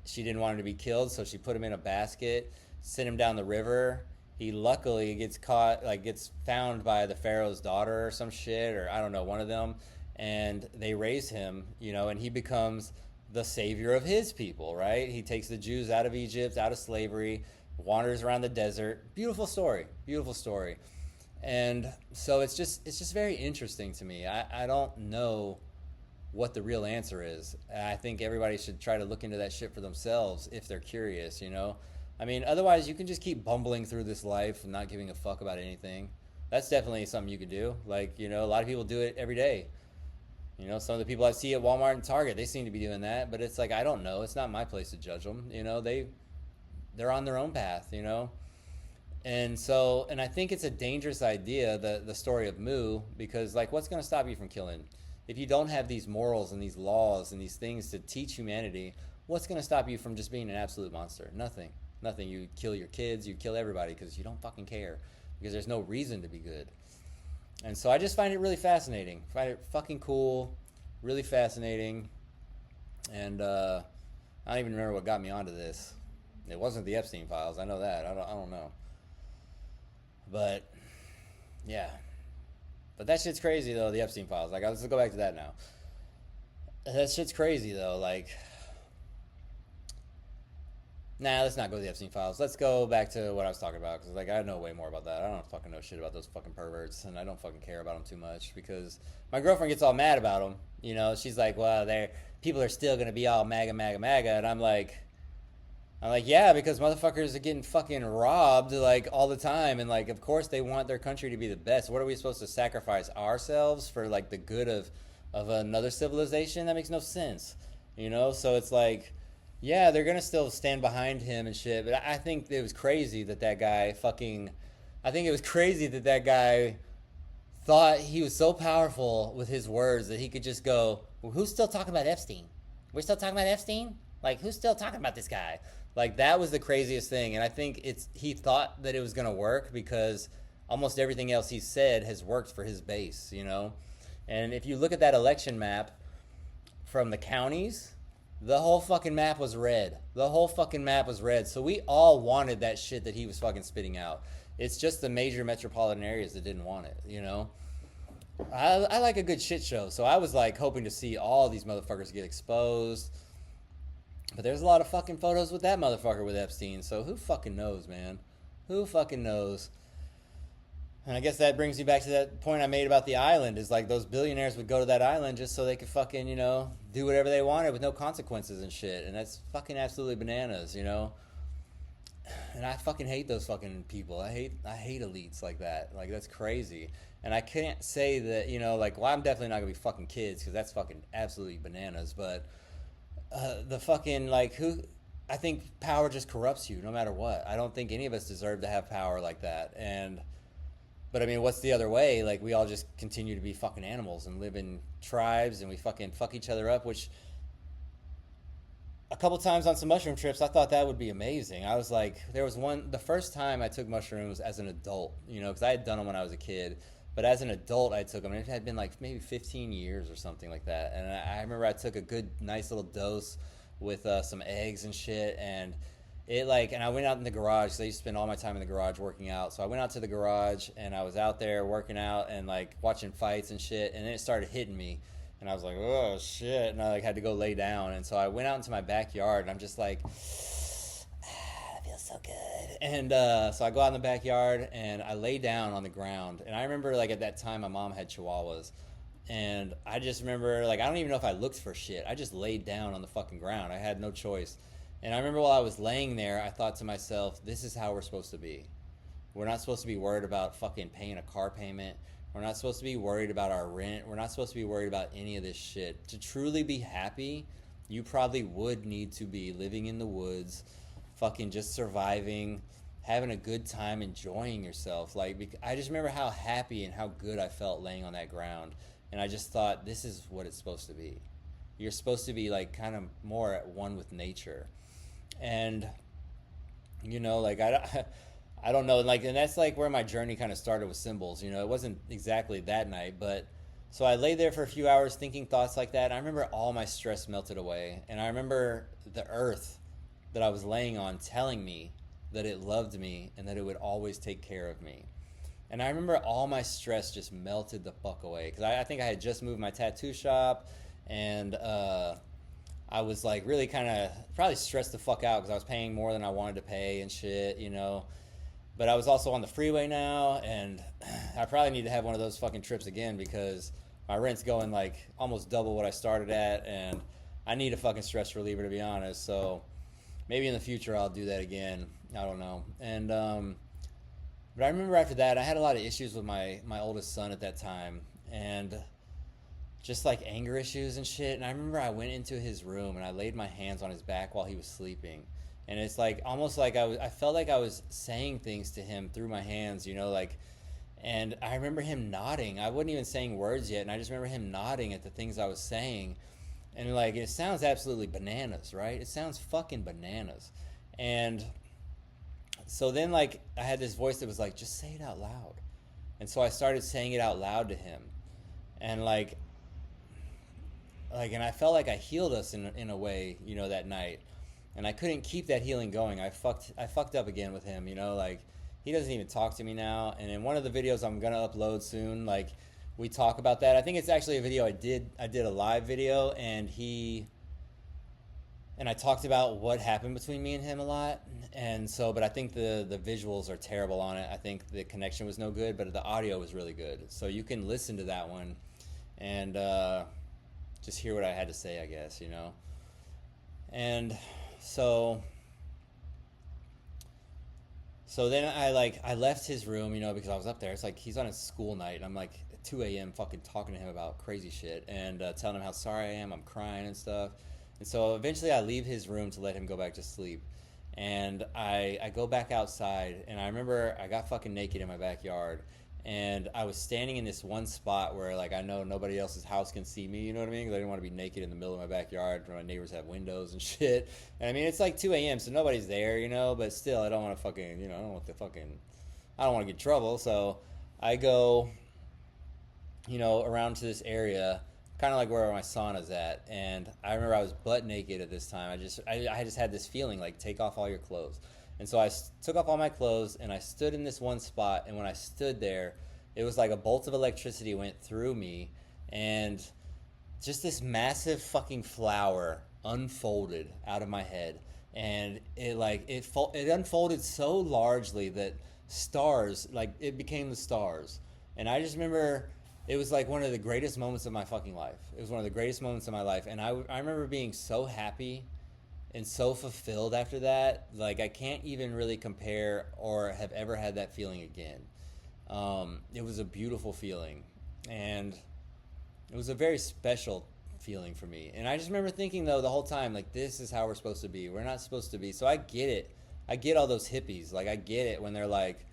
She didn't want him to be killed, so she put him in a basket, sent him down the river. He luckily gets caught, like gets found by the Pharaoh's daughter or some shit, or I don't know, one of them. And they raise him, you know, and he becomes the savior of his people, right? He takes the Jews out of Egypt, out of slavery, wanders around the desert. Beautiful story. And so it's just very interesting to me. I don't know what the real answer is. I think everybody should try to look into that shit for themselves if they're curious, you know? I mean, otherwise you can just keep bumbling through this life and not giving a fuck about anything. That's definitely something you could do. Like, you know, a lot of people do it every day. You know, some of the people I see at Walmart and Target, they seem to be doing that, but it's like, I don't know. It's not my place to judge them. You know, they're on their own path, you know? And so, and I think it's a dangerous idea, the story of Mu, because like, what's going to stop you from killing? If you don't have these morals and these laws and these things to teach humanity, what's going to stop you from just being an absolute monster? Nothing. You kill your kids, you kill everybody because you don't fucking care, because there's no reason to be good. And so I just find it really fascinating. Find it fucking cool, really fascinating. And I don't even remember what got me onto this. It wasn't the Epstein files. I know that. I don't know. But yeah. But that shit's crazy though. The Epstein files. Like, let's go back to that now. That shit's crazy though. Like, nah, let's not go to the Epstein files. Let's go back to what I was talking about, because like, I know way more about that. I don't fucking know shit about those fucking perverts, and I don't fucking care about them too much, because my girlfriend gets all mad about them. You know, she's like, well, people are still gonna be all MAGA, MAGA, MAGA, and I'm like, yeah, because motherfuckers are getting fucking robbed like all the time, and like, of course they want their country to be the best. What are we supposed to sacrifice ourselves for like the good of another civilization? That makes no sense, you know. So it's like, yeah, they're gonna still stand behind him and shit, but I think it was crazy that guy thought he was so powerful with his words that he could just go, well, who's still talking about Epstein? We're still talking about Epstein? Like, who's still talking about this guy? Like, that was the craziest thing, and I think he thought that it was gonna work because almost everything else he said has worked for his base, you know? And if you look at that election map from the counties, the whole fucking map was red. So we all wanted that shit that he was fucking spitting out. It's just the major metropolitan areas that didn't want it, you know? I like a good shit show, so I was like hoping to see all these motherfuckers get exposed. But there's a lot of fucking photos with that motherfucker with Epstein, so who fucking knows, man? Who fucking knows? And I guess that brings me back to that point I made about the island. Is like those billionaires would go to that island just so they could fucking, do whatever they wanted with no consequences and shit. And that's fucking absolutely bananas. And I fucking hate those fucking people. I hate elites like that. Like, that's crazy. And I can't say that, well, I'm definitely not gonna be fucking kids because that's fucking absolutely bananas. But the fucking, who. I think power just corrupts you no matter what. I don't think any of us deserve to have power like that. But I mean, what's the other way? Like, we all just continue to be fucking animals and live in tribes and we fucking fuck each other up, which a couple times on some mushroom trips, I thought that would be amazing. I was like, the first time I took mushrooms as an adult, because I had done them when I was a kid. But as an adult, I took them, and it had been like maybe 15 years or something like that. And I remember I took a good, nice little dose with some eggs and shit, and and I went out in the garage because I used to spend all my time in the garage working out. So I went out to the garage and I was out there working out and watching fights and shit, and then it started hitting me, and I was like, oh shit, and I had to go lay down. And so I went out into my backyard and I'm just like, I feel so good. And so I go out in the backyard and I lay down on the ground, and I remember at that time my mom had chihuahuas. And I just remember, I don't even know if I looked for shit. I just laid down on the fucking ground. I had no choice. And I remember while I was laying there, I thought to myself, this is how we're supposed to be. We're not supposed to be worried about fucking paying a car payment. We're not supposed to be worried about our rent. We're not supposed to be worried about any of this shit. To truly be happy, you probably would need to be living in the woods, fucking just surviving, having a good time, enjoying yourself. I just remember how happy and how good I felt laying on that ground. And I just thought, this is what it's supposed to be. You're supposed to be kind of more at one with nature. And, I don't know, and that's where my journey kind of started with symbols. It wasn't exactly that night, but so I lay there for a few hours thinking thoughts like that. And I remember all my stress melted away. And I remember the earth that I was laying on telling me that it loved me and that it would always take care of me. And I remember all my stress just melted the fuck away. Because I think I had just moved my tattoo shop. And I was really kind of probably stressed the fuck out because I was paying more than I wanted to pay and shit, But I was also on the freeway now. And I probably need to have one of those fucking trips again because my rent's going almost double what I started at. And I need a fucking stress reliever, to be honest. So maybe in the future I'll do that again. I don't know. And but I remember after that, I had a lot of issues with my oldest son at that time, and just anger issues and shit. And I remember I went into his room and I laid my hands on his back while he was sleeping. And it's almost I felt like I was saying things to him through my hands, and I remember him nodding. I wasn't even saying words yet, and I just remember him nodding at the things I was saying. And it sounds absolutely bananas, right? It sounds fucking bananas. And so then I had this voice that was just say it out loud. And so I started saying it out loud to him. And and I felt like I healed us in a way, that night. And I couldn't keep that healing going. I fucked up again with him, he doesn't even talk to me now. And in one of the videos I'm gonna upload soon, we talk about that. I think it's actually a video I did a live video, and I talked about what happened between me and him a lot. And so, but I think the visuals are terrible on it. I think the connection was no good, but the audio was really good. So you can listen to that one and just hear what I had to say, I guess, And so then I left his room, because I was up there. It's he's on his school night, and I'm at 2 a.m. fucking talking to him about crazy shit and telling him how sorry I am. I'm crying and stuff. And so eventually I leave his room to let him go back to sleep. And I go back outside, and I remember I got fucking naked in my backyard. And I was standing in this one spot where I know nobody else's house can see me, you know what I mean? Because I didn't want to be naked in the middle of my backyard where my neighbors have windows and shit. And I mean, it's 2 a.m., so nobody's there, but still I don't want to fucking, I don't want to get in trouble. So I go, around to this area, kind of where my sauna's at, and I remember I was butt naked at this time. I just had this feeling take off all your clothes. And so I took off all my clothes and I stood in this one spot, and when I stood there, it was a bolt of electricity went through me, and just this massive fucking flower unfolded out of my head, and it unfolded so largely that stars, like it became the stars. And I just remember it was like one of the greatest moments of my fucking life. It was one of the greatest moments of my life. And I remember being so happy and so fulfilled after that. Like I can't even really compare or have ever had that feeling again. It was a beautiful feeling. And it was a very special feeling for me. And I just remember thinking though the whole time, like, this is how we're supposed to be. We're not supposed to be. So I get it. I get all those hippies. Like I get it when they're like,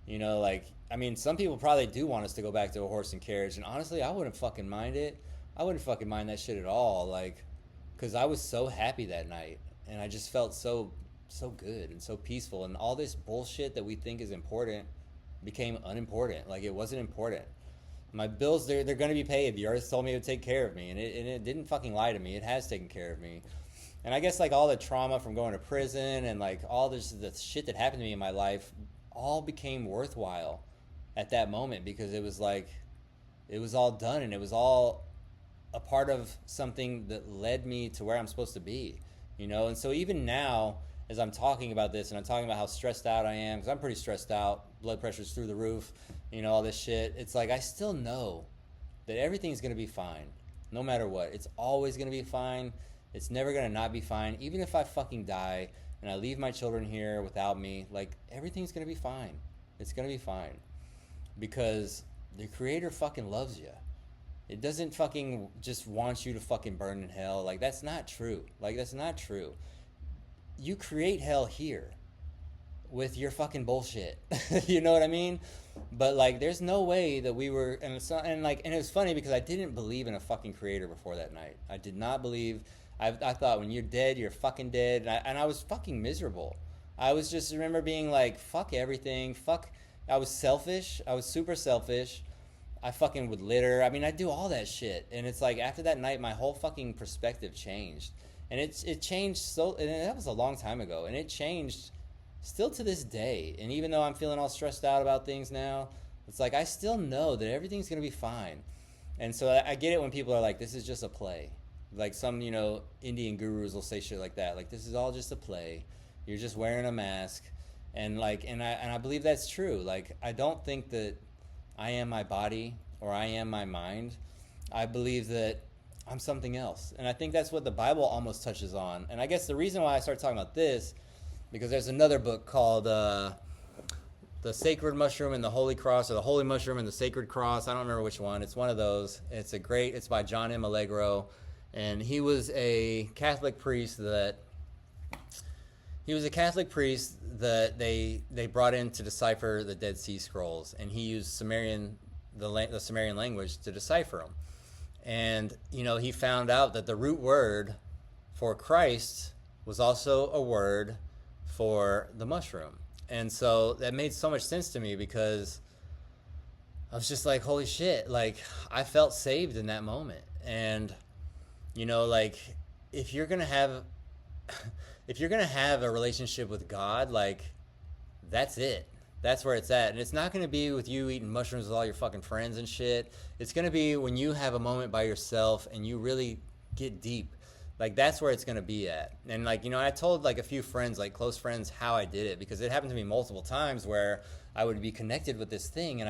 you know, like, I mean, some people probably do want us to go back to a horse and carriage. And honestly, I wouldn't fucking mind it. I wouldn't fucking mind that shit at all. Like, because I was so happy that night. And I just felt so good and so peaceful. And all this bullshit that we think is important became unimportant. Like, it wasn't important. My bills, they're going to be paid. The earth told me it would take care of me, and it didn't fucking lie to me. It has taken care of me. And I guess like all the trauma from going to prison and like all this the shit that happened to me in my life all became worthwhile at that moment, because it was like it was all done, and it was all a part of something that led me to where I'm supposed to be, you know. And so even now, as I'm talking about this and I'm talking about how stressed out I am, because I'm pretty stressed out, blood pressure's through the roof, you know, all this shit, it's like I still know that everything's going to be fine no matter what. It's always going to be fine. It's never going to not be fine. Even if I fucking die and I leave my children here without me, like, everything's going to be fine. It's going to be fine, because the Creator fucking loves you. It doesn't fucking just want you to fucking burn in hell. Like, that's not true. Like, that's not true. You create hell here with your fucking bullshit. You know what I mean? But like, there's no way that we were, and it was funny because I didn't believe in a fucking creator before that night. I did not believe. I thought when you're dead, you're fucking dead, and I was fucking miserable. I was just remember being like, fuck everything, fuck. I was selfish. I was super selfish. I fucking would litter. I mean, I do all that shit, and it's like after that night, my whole fucking perspective changed. And it changed and that was a long time ago, and it changed still to this day. And even though I'm feeling all stressed out about things now, it's like I still know that everything's going to be fine. And so I get it when people are like, this is just a play. Like some, you know, Indian gurus will say shit like that. Like, this is all just a play. You're just wearing a mask. And like, and I believe that's true. Like, I don't think that I am my body or I am my mind. I believe that I'm something else. And I think that's what the Bible almost touches on. And I guess the reason why I started talking about this, because there's another book called The Sacred Mushroom and the Holy Cross, or The Holy Mushroom and the Sacred Cross. I don't remember which one. It's one of those. It's by John M. Allegro. And he was a Catholic priest that they brought in to decipher the Dead Sea Scrolls. And he used the Sumerian language to decipher them. And, you know, he found out that the root word for Christ was also a word for the mushroom. And so that made so much sense to me, because I was just like, holy shit, like, I felt saved in that moment. And, you know, like, if you're going to have a relationship with God, like, that's it. That's where it's at. And it's not going to be with you eating mushrooms with all your fucking friends and shit. It's going to be when you have a moment by yourself and you really get deep. Like, that's where it's going to be at. And like, you know, I told like a few friends, like close friends, how I did it, because it happened to me multiple times where I would be connected with this thing. And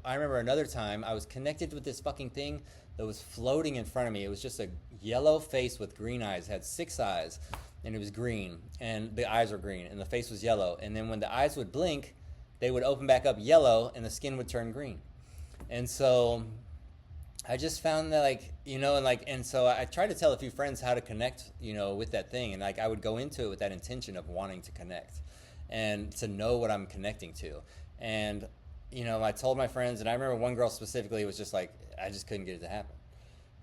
I remember another time I was connected with this fucking thing that was floating in front of me. It was just a yellow face with green eyes. It had 6 eyes, and it was green, and the eyes were green, and the face was yellow. And then when the eyes would blink, they would open back up yellow, and the skin would turn green. And so I just found that, like, you know, and so I tried to tell a few friends how to connect, you know, with that thing. And like, I would go into it with that intention of wanting to connect and to know what I'm connecting to. And, you know, I told my friends, and I remember one girl specifically was just like, I just couldn't get it to happen.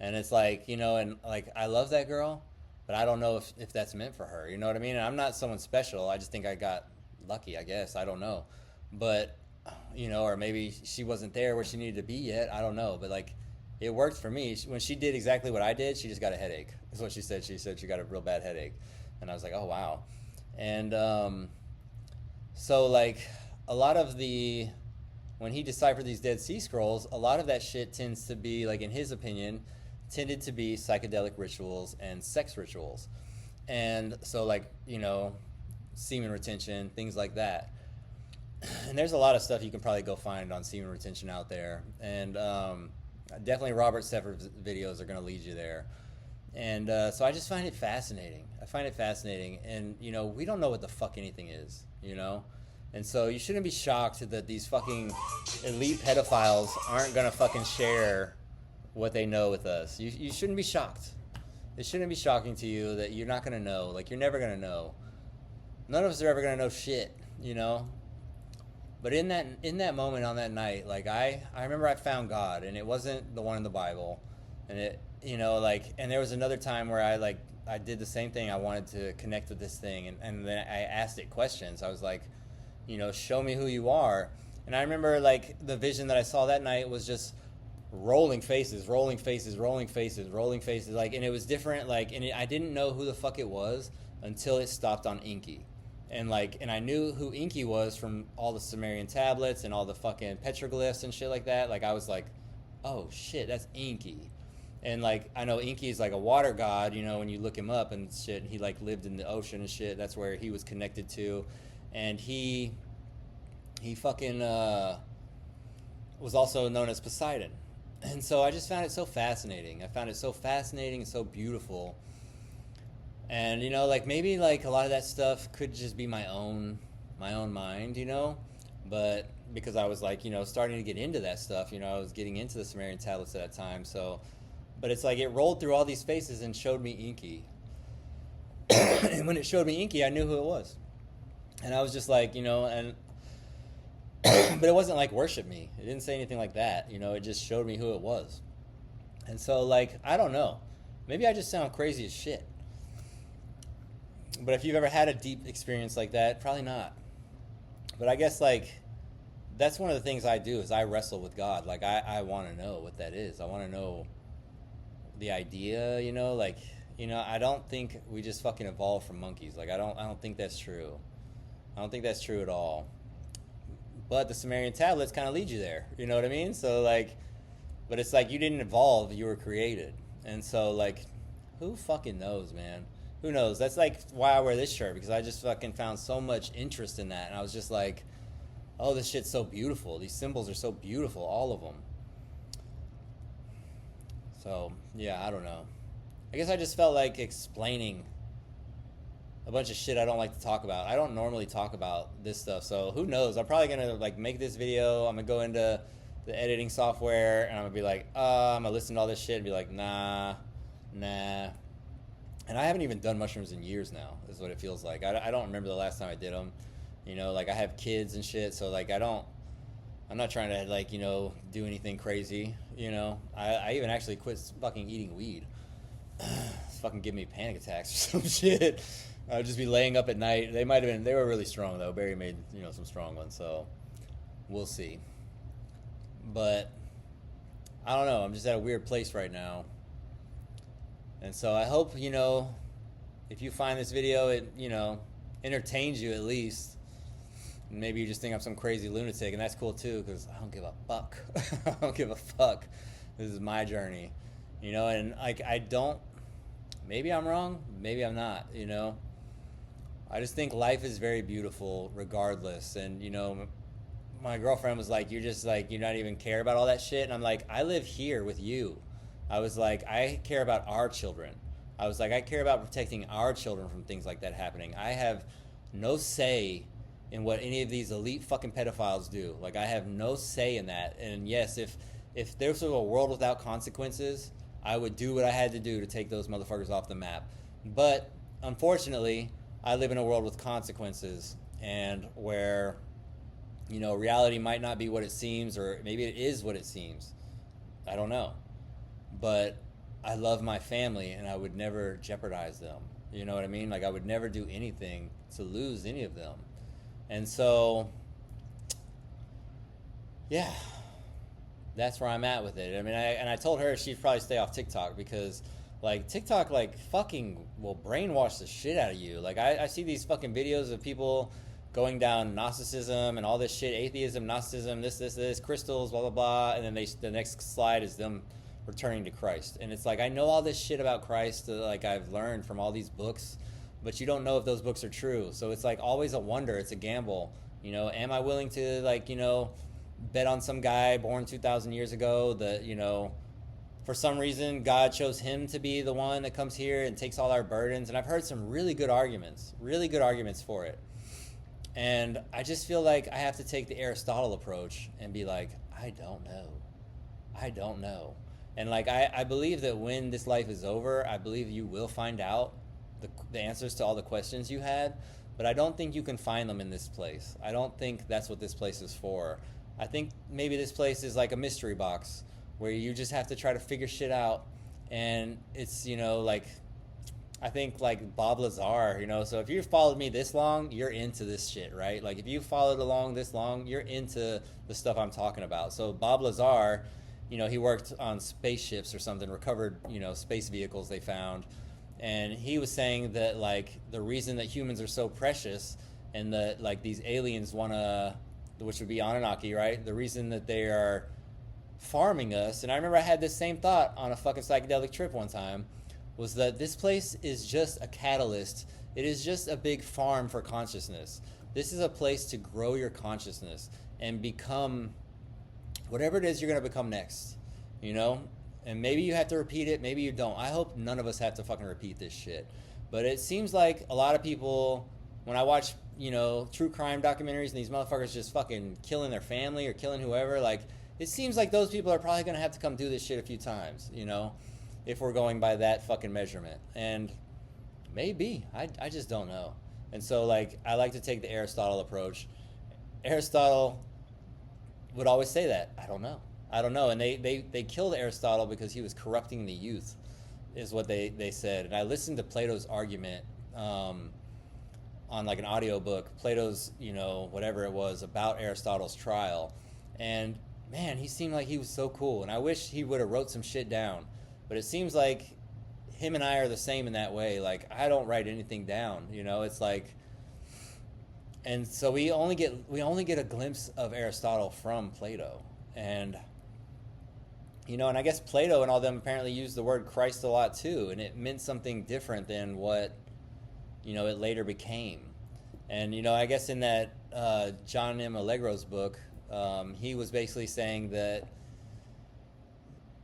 And it's like, you know, and like, I love that girl, but I don't know if that's meant for her. You know what I mean? And I'm not someone special. I just think I got lucky, I guess. I don't know. But, you know, or maybe she wasn't there where she needed to be yet. I don't know. But like, it worked for me. When she did exactly what I did, she just got a headache. That's what she said. She said she got a real bad headache. And I was like, oh, wow. And so like, a lot of when he deciphered these Dead Sea Scrolls, a lot of that shit tends to be, like, in his opinion, tended to be psychedelic rituals and sex rituals. And so, like, you know, semen retention, things like that. And there's a lot of stuff you can probably go find on semen retention out there, and definitely Robert Seffer's videos are going to lead you there. And so I just find it fascinating. I find it fascinating, and we don't know what the fuck anything is, and so you shouldn't be shocked that these fucking elite pedophiles aren't going to fucking share what they know with us. You shouldn't be shocked. It shouldn't be shocking to you that you're not going to know. Like, you're never going to know. None of us are ever going to know shit, But in that moment on that night, like, I remember I found God, and it wasn't the one in the Bible. And it, and there was another time where I did the same thing. I wanted to connect with this thing, and then I asked it questions. I was like, show me who you are. And I remember, like, the vision that I saw that night was just rolling faces, rolling faces, rolling faces, rolling faces, like, and it was different, like, and I didn't know who the fuck it was until it stopped on Inky. And I knew who Inky was from all the Sumerian tablets and all the fucking petroglyphs and shit like that. Like, I was like, oh shit, that's Inky. And like, I know Inky is like a water god, when you look him up and shit, and he like lived in the ocean and shit. That's where he was connected to. And he fucking was also known as Poseidon. And so I just found it so fascinating. I found it so fascinating and so beautiful. And, maybe like a lot of that stuff could just be my own mind, but because I was like, starting to get into that stuff, I was getting into the Sumerian tablets at that time. So, but it's like it rolled through all these faces and showed me Inky. And when it showed me Inky, I knew who it was. And I was just like, and but it wasn't like worship me. It didn't say anything like that. It just showed me who it was. And so, like, I don't know. Maybe I just sound crazy as shit. But if you've ever had a deep experience like that, probably not. But I guess, like, that's one of the things I do is I wrestle with God. Like, I want to know what that is. I want to know the idea, I don't think we just fucking evolved from monkeys. Like, I don't think that's true. I don't think that's true at all. But the Sumerian tablets kind of lead you there. You know what I mean? So, like, but it's like you didn't evolve, you were created. And so, like, who fucking knows, man? Who knows? That's, like, why I wear this shirt, because I just fucking found so much interest in that. And I was just like, oh, this shit's so beautiful. These symbols are so beautiful, all of them. So, yeah, I don't know. I guess I just felt like explaining a bunch of shit I don't like to talk about. I don't normally talk about this stuff, so who knows? I'm probably gonna like make this video. I'm gonna go into the editing software and I'm gonna be like, I'm gonna listen to all this shit and be like, nah. And I haven't even done mushrooms in years now, is what it feels like. I don't remember the last time I did them. Like, I have kids and shit, so like I'm not trying to like, do anything crazy. I even actually quit fucking eating weed. It's fucking give me panic attacks or some shit. I would just be laying up at night. They were really strong though. Barry made, some strong ones, so we'll see. But I don't know. I'm just at a weird place right now. And so I hope, if you find this video, it, entertains you at least. Maybe you just think I'm some crazy lunatic, and that's cool too, because I don't give a fuck. I don't give a fuck. This is my journey, and like, maybe I'm wrong, maybe I'm not, I just think life is very beautiful regardless. And, my girlfriend was like, you're just like, you not even care about all that shit. And I'm like, I live here with you. I was like, I care about our children. I was like, I care about protecting our children from things like that happening. I have no say in what any of these elite fucking pedophiles do. Like, I have no say in that. And yes, if there was a world without consequences, I would do what I had to do to take those motherfuckers off the map. But unfortunately, I live in a world with consequences, and where, reality might not be what it seems, or maybe it is what it seems. I don't know. But I love my family, and I would never jeopardize them. You know what I mean? Like, I would never do anything to lose any of them. And so, yeah, that's where I'm at with it. I mean, I told her she'd probably stay off TikTok, because like, TikTok, like, fucking will brainwash the shit out of you. Like, I see these fucking videos of people going down Gnosticism and all this shit, atheism, Gnosticism, this, crystals, blah, blah, blah, and then the next slide is them returning to Christ. And it's like, I know all this shit about Christ, like, I've learned from all these books, but you don't know if those books are true. So it's like always a wonder, it's a gamble. You know, am I willing to, like, you know, bet on some guy born 2,000 years ago that, you know, for some reason God chose him to be the one that comes here and takes all our burdens? And I've heard some really good arguments for it. And I just feel like I have to take the Aristotle approach and be like, I don't know. I don't know. And like, I believe that when this life is over, I believe you will find out the answers to all the questions you had, but I don't think you can find them in this place. I don't think that's what this place is for. I think maybe this place is like a mystery box where you just have to try to figure shit out. And it's, you know, like, I think like Bob Lazar, you know, so if you've followed me this long, you're into this shit, right? Like if you followed along this long, you're into the stuff I'm talking about. So Bob Lazar, you know, he worked on spaceships or something, recovered, you know, space vehicles they found. And he was saying that like the reason that humans are so precious and that like these aliens want to, which would be Anunnaki, right? The reason that they are farming us, and I remember I had this same thought on a fucking psychedelic trip one time, was that this place is just a catalyst. It is just a big farm for consciousness. This is a place to grow your consciousness and become whatever it is you're going to become next, you know? And maybe you have to repeat it, maybe you don't. I hope none of us have to fucking repeat this shit. But it seems like a lot of people, when I watch, you know, true crime documentaries and these motherfuckers just fucking killing their family or killing whoever, like, it seems like those people are probably going to have to come do this shit a few times, you know? If we're going by that fucking measurement. And maybe, I just don't know. And so like, I like to take the Aristotle approach. Aristotle would always say that, I don't know. And they killed Aristotle because he was corrupting the youth, is what they said. And I listened to Plato's argument on like an audiobook, Plato's, you know, whatever it was, about Aristotle's trial. And man, he seemed like he was so cool. And I wish he would have wrote some shit down. But it seems like him and I are the same in that way. Like, I don't write anything down, you know? It's like, and so we only get a glimpse of Aristotle from Plato. And, you know, and I guess Plato and all them apparently used the word Christ a lot too, and it meant something different than what, you know, it later became. And, you know, I guess in that John M. Allegro's book, he was basically saying that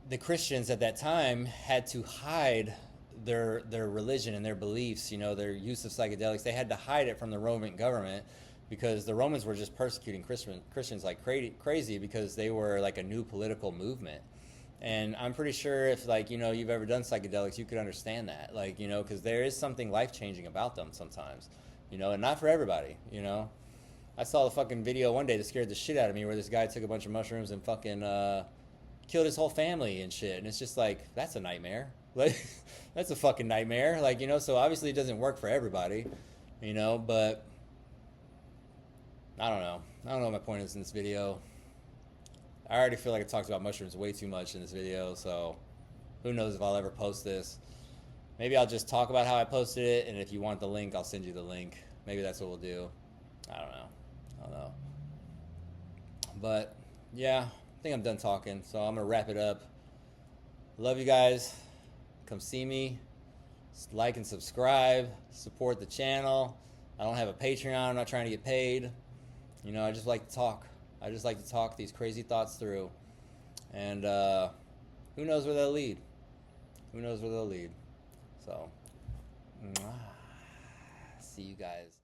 the Christians at that time had to hide their religion and their beliefs, you know, their use of psychedelics. They had to hide it from the Roman government because the Romans were just persecuting Christians like crazy because they were like a new political movement. And I'm pretty sure if, like, you know, you've ever done psychedelics, you could understand that, like, you know, because there is something life-changing about them sometimes, you know, and not for everybody, you know. I saw the fucking video one day that scared the shit out of me where this guy took a bunch of mushrooms and fucking killed his whole family and shit. And it's just like, that's a nightmare. Like, that's a fucking nightmare. Like, you know, so obviously it doesn't work for everybody, you know, but I don't know what my point is in this video. I already feel like I talked about mushrooms way too much in this video, so who knows if I'll ever post this. Maybe I'll just talk about how I posted it, and if you want the link, I'll send you the link. Maybe that's what we'll do. I don't know. But, yeah, I think I'm done talking, so I'm going to wrap it up. Love you guys. Come see me. Like and subscribe. Support the channel. I don't have a Patreon. I'm not trying to get paid. You know, I just like to talk. I just like to talk these crazy thoughts through. And who knows where they'll lead. So, see you guys.